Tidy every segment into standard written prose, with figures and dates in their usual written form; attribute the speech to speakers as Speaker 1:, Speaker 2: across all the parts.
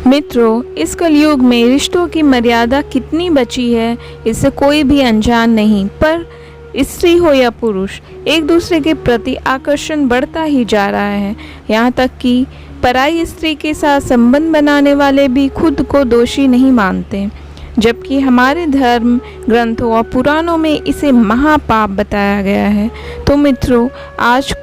Speaker 1: मित्रों, इस कलयुग में रिश्तों की मर्यादा कितनी बची है इससे कोई भी अनजान नहीं। पर स्त्री हो या पुरुष, एक दूसरे के प्रति आकर्षण बढ़ता ही जा रहा है। यहाँ तक कि पराई स्त्री के साथ संबंध बनाने वाले भी खुद को दोषी नहीं मानते, जबकि हमारे धर्म ग्रंथों और पुराणों में इसे महापाप बताया गया है। तो मित्रों, आज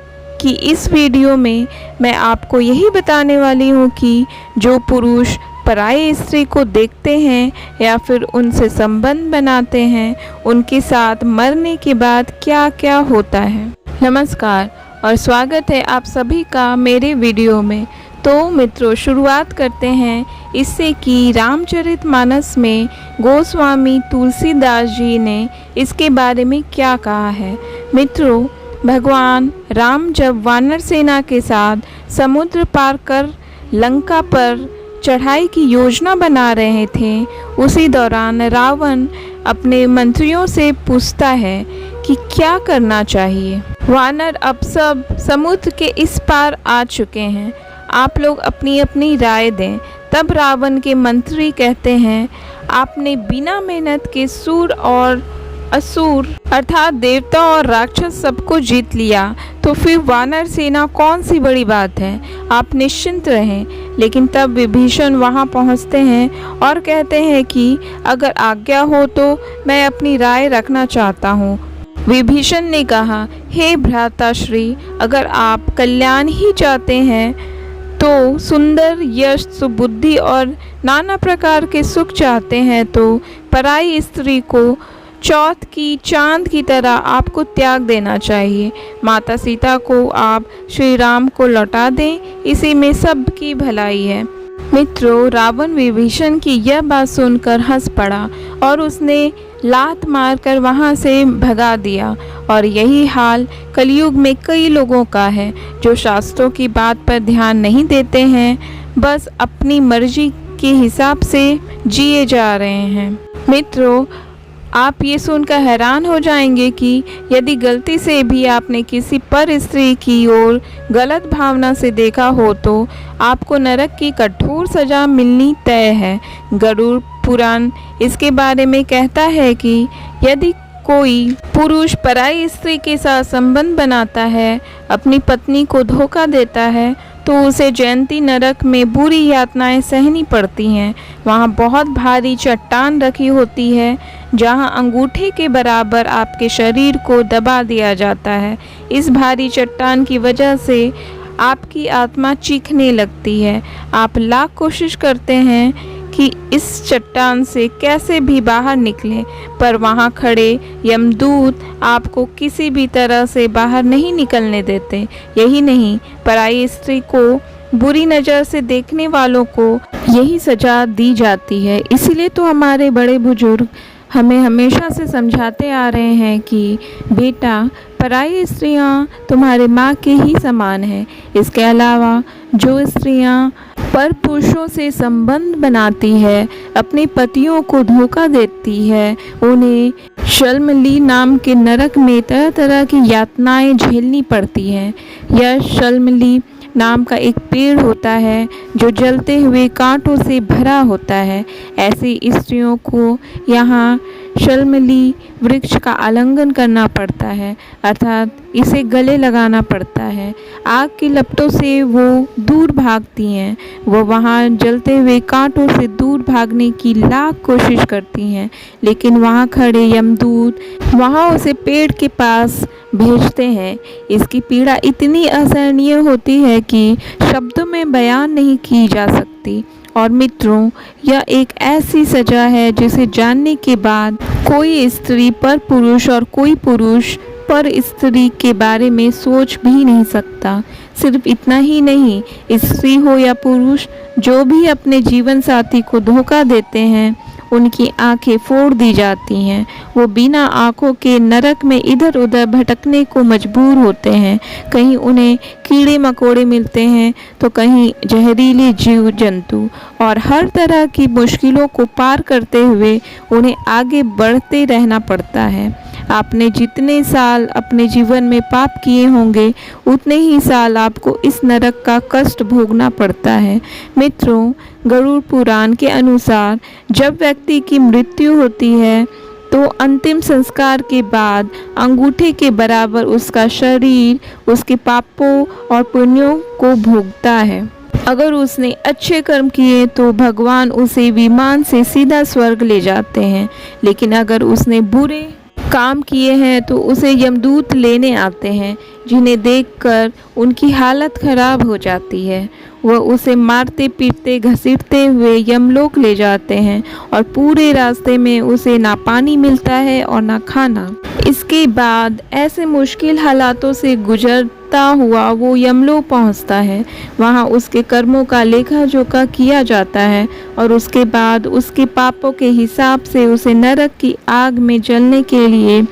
Speaker 1: कि इस वीडियो में मैं आपको यही बताने वाली हूँ कि जो पुरुष पराई स्त्री को देखते हैं या फिर उनसे संबंध बनाते हैं, उनके साथ मरने के बाद क्या क्या होता है। नमस्कार और स्वागत है आप सभी का मेरे वीडियो में। तो मित्रों, शुरुआत करते हैं इससे कि रामचरितमानस में गोस्वामी तुलसीदास जी ने इसके बारे में क्या कहा है। मित्रों, भगवान राम जब वानर सेना के साथ समुद्र पार कर लंका पर चढ़ाई की योजना बना रहे थे, उसी दौरान रावण अपने मंत्रियों से पूछता है कि क्या करना चाहिए। वानर अब सब समुद्र के इस पार आ चुके हैं, आप लोग अपनी अपनी राय दें। तब रावण के मंत्री कहते हैं, आपने बिना मेहनत के सूर और असुर अर्थात देवता और राक्षस सबको जीत लिया, तो फिर वानर सेना कौन सी बड़ी बात है, आप निश्चिंत रहें। लेकिन तब विभीषण वहां पहुंचते हैं और कहते हैं कि अगर आज्ञा हो तो मैं अपनी राय रखना चाहता हूँ। विभीषण ने कहा, हे भ्राताश्री, अगर आप कल्याण ही चाहते हैं तो सुंदर यश सुबुद्धि और नाना प्रकार के सुख चाहते हैं तो पराई स्त्री को चौथ की चांद की तरह आपको त्याग देना चाहिए। माता सीता को आप श्री राम को लौटा दें, इसी में सबकी भलाई है। मित्रों, रावण विभीषण की यह बात सुनकर हंस पड़ा और उसने लात मारकर वहां से भगा दिया। और यही हाल कलयुग में कई लोगों का है, जो शास्त्रों की बात पर ध्यान नहीं देते हैं, बस अपनी मर्जी के हिसाब से जिए जा रहे हैं। मित्रों, आप ये सुनकर हैरान हो जाएंगे कि यदि गलती से भी आपने किसी पर स्त्री की ओर गलत भावना से देखा हो तो आपको नरक की कठोर सज़ा मिलनी तय है। गरुड़ पुराण इसके बारे में कहता है कि यदि कोई पुरुष पराई स्त्री के साथ संबंध बनाता है, अपनी पत्नी को धोखा देता है, तो उसे जयंती नरक में बुरी यातनाएं सहनी पड़ती हैं। वहाँ बहुत भारी चट्टान रखी होती है, जहाँ अंगूठे के बराबर आपके शरीर को दबा दिया जाता है। इस भारी चट्टान की वजह से आपकी आत्मा चीखने लगती है। आप लाख कोशिश करते हैं कि इस चट्टान से कैसे भी बाहर निकलें, पर वहाँ खड़े यमदूत आपको किसी भी तरह से बाहर नहीं निकलने देते। यही नहीं, पराई स्त्री को बुरी नज़र से देखने वालों को यही सज़ा दी जाती है। इसीलिए तो हमारे बड़े बुजुर्ग हमें हमेशा से समझाते आ रहे हैं कि बेटा, पराई स्त्रियां तुम्हारे माँ के ही समान है। इसके अलावा जो स्त्रियां पर पुरुषों से संबंध बनाती है, अपने पतियों को धोखा देती है, उन्हें शल्मली नाम के नरक में तरह तरह की यातनाएं झेलनी पड़ती हैं। यह शल्मली नाम का एक पेड़ होता है जो जलते हुए कांटों से भरा होता है। ऐसी स्त्रियों को यहाँ शल्मली वृक्ष का आलिंगन करना पड़ता है, अर्थात इसे गले लगाना पड़ता है। आग की लपटों से वो दूर भागती हैं। वो वहाँ जलते हुए कांटों से दूर भागने की लाख कोशिश करती हैं, लेकिन वहाँ खड़े यमदूत वहाँ उसे पेड़ के पास भेजते हैं। इसकी पीड़ा इतनी असहनीय होती है कि शब्दों में बयान नहीं की जा सकती। और मित्रों, यह एक ऐसी सज़ा है जिसे जानने के बाद कोई स्त्री पर पुरुष और कोई पुरुष पर स्त्री के बारे में सोच भी नहीं सकता। सिर्फ इतना ही नहीं, स्त्री हो या पुरुष, जो भी अपने जीवन साथी को धोखा देते हैं, उनकी आंखें फोड़ दी जाती हैं। वो बिना आंखों के नरक में इधर उधर भटकने को मजबूर होते हैं। कहीं उन्हें कीड़े मकोड़े मिलते हैं तो कहीं जहरीले जीव जंतु, और हर तरह की मुश्किलों को पार करते हुए उन्हें आगे बढ़ते रहना पड़ता है। आपने जितने साल अपने जीवन में पाप किए होंगे, उतने ही साल आपको इस नरक का कष्ट भोगना पड़ता है। मित्रों, गरुड़ पुराण के अनुसार जब व्यक्ति की मृत्यु होती है तो अंतिम संस्कार के बाद अंगूठे के बराबर उसका शरीर उसके पापों और पुण्यों को भोगता है। अगर उसने अच्छे कर्म किए तो भगवान उसे विमान से सीधा स्वर्ग ले जाते हैं, लेकिन अगर उसने बुरे काम किए हैं तो उसे यमदूत लेने आते हैं, जिन्हें देखकर उनकी हालत खराब हो जाती है। वह उसे मारते पीटते घसीटते हुए यमलोक ले जाते हैं और पूरे रास्ते में उसे ना पानी मिलता है और ना खाना। इसके बाद ऐसे मुश्किल हालातों से गुजरता हुआ वो यमलोक पहुंचता है। वहां उसके कर्मों का लेखा जोखा किया जाता है और उसके बाद उसके पापों के हिसाब से उसे नरक की आग में जलने के लिए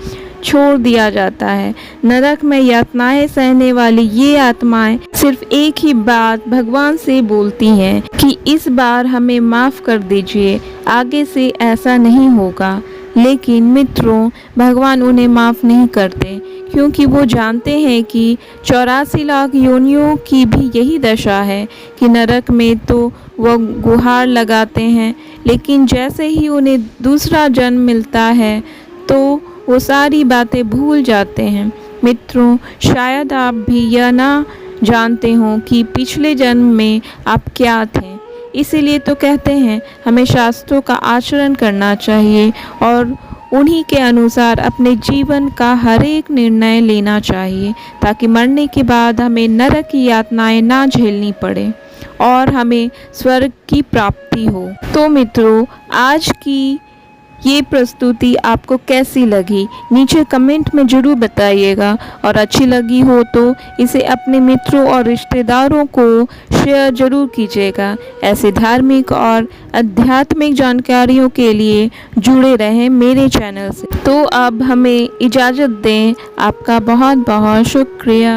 Speaker 1: छोड़ दिया जाता है। नरक में यातनाएं सहने वाली ये आत्माएं सिर्फ एक ही बात भगवान से बोलती हैं कि इस बार हमें माफ़ कर दीजिए, आगे से ऐसा नहीं होगा। लेकिन मित्रों, भगवान उन्हें माफ़ नहीं करते, क्योंकि वो जानते हैं कि 84 लाख योनियों की भी यही दशा है कि नरक में तो वह गुहार लगाते हैं, लेकिन जैसे ही उन्हें दूसरा जन्म मिलता है तो वो सारी बातें भूल जाते हैं। मित्रों, शायद आप भी यह ना जानते हो कि पिछले जन्म में आप क्या थे। इसीलिए तो कहते हैं हमें शास्त्रों का आचरण करना चाहिए और उन्हीं के अनुसार अपने जीवन का हर एक निर्णय लेना चाहिए, ताकि मरने के बाद हमें नरक की यातनाएं ना झेलनी पड़े और हमें स्वर्ग की प्राप्ति हो। तो मित्रों, आज की ये प्रस्तुति आपको कैसी लगी नीचे कमेंट में ज़रूर बताइएगा, और अच्छी लगी हो तो इसे अपने मित्रों और रिश्तेदारों को शेयर ज़रूर कीजिएगा। ऐसे धार्मिक और आध्यात्मिक जानकारियों के लिए जुड़े रहें मेरे चैनल से। तो अब हमें इजाज़त दें। आपका बहुत बहुत शुक्रिया।